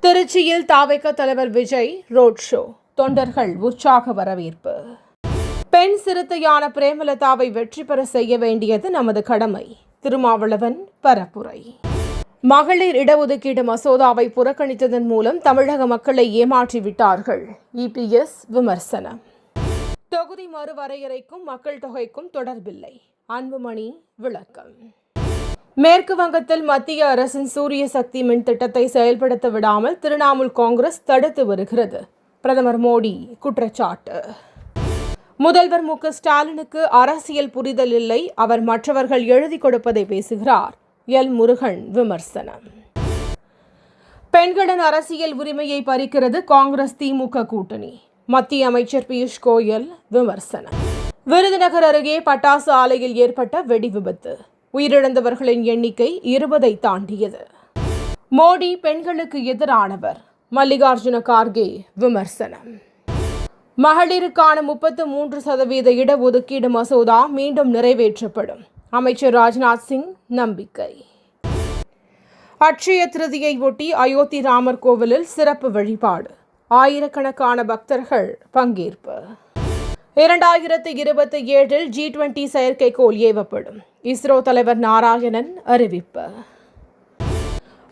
திருச்சியில் தாவேக தலைவர் Vijay road show, தொண்டர்கள் உற்சாக வரவேற்பு. பெண் சிறுத்தையான பிரேமலதாவை வெற்றி பெற செய்ய வேண்டியது நமது கடமை. திருமாவளவன் பரப்புரை. மகளிர் இடஒதுக்கீடு மசோதாவை புறக்கணித்ததன் மூலம் தமிழக மக்களை ஏமாற்றிவிட்டார்கள். EPS விமர்சனம். தொகுதி மறுவரையறைக்கும் மக்கள் தொகைக்கும் தொடர்பில்லை. அன்புமணி விளக்கம். மேற்கு வங்கத்தில் மத்திய அரசின் சூரிய சக்தி மின் திட்டத்தை செயல்படுத்த விடாமல் திரிணாமுல் காங்கிரஸ் தடுத்து வருகிறது. பிரதமர் மோடி குற்றச்சாட்டு. முதல்வர் மு.க. ஸ்டாலினுக்கு அரசியல் புரிதல் இல்லை, அவர் மற்றவர்கள் எழுதி கொடுப்பதை பேசுகிறார். எல். முருகன் விமர்சனம். பெண்களின் அரசியல் உரிமையை பறிக்கிறது காங்கிரஸ் திமுக கூட்டணி. மத்திய அமைச்சர் பியூஷ் கோயல் விமர்சனம். விருதுநகர் அருகே பட்டாசு ஆலையில் ஏற்பட்ட வெடி விபத்து, உயிரிழந்தவர்களின் எண்ணிக்கை 20ஐ தாண்டியது. மோடி பெண்களுக்கு எதிரானவர். மல்லிகார்ஜுன கார்கே விமர்சனம். மகளிருக்கான 33% இடஒதுக்கீடு மசோதா மீண்டும் நிறைவேற்றப்படும். அமைச்சர் ராஜ்நாத் சிங் நம்பிக்கை. அட்சய திருதியை ஒட்டி அயோத்தி ராமர் கோவிலில் சிறப்பு வழிபாடு, ஆயிரக்கணக்கான பக்தர்கள் பங்கேற்பு. 2027 G20 செயற்கைக்கோள் ஏவப்படும். இஸ்ரோ தலைவர் நாராயணன் அறிவிப்பு.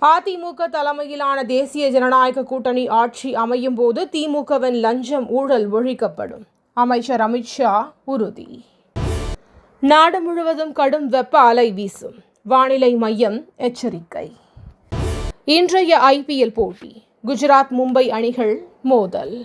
அதிமுக தலைமையிலான தேசிய ஜனநாயக கூட்டணி ஆட்சி அமையும் போது திமுகவின் லஞ்சம் ஊழல் ஒழிக்கப்படும். அமைச்சர் அமித்ஷா உறுதி. நாடு முழுவதும் கடும் வெப்ப அலை வீசும். வானிலை மையம் எச்சரிக்கை. இன்றைய IPL போட்டி, குஜராத் மும்பை அணிகள் மோதல்.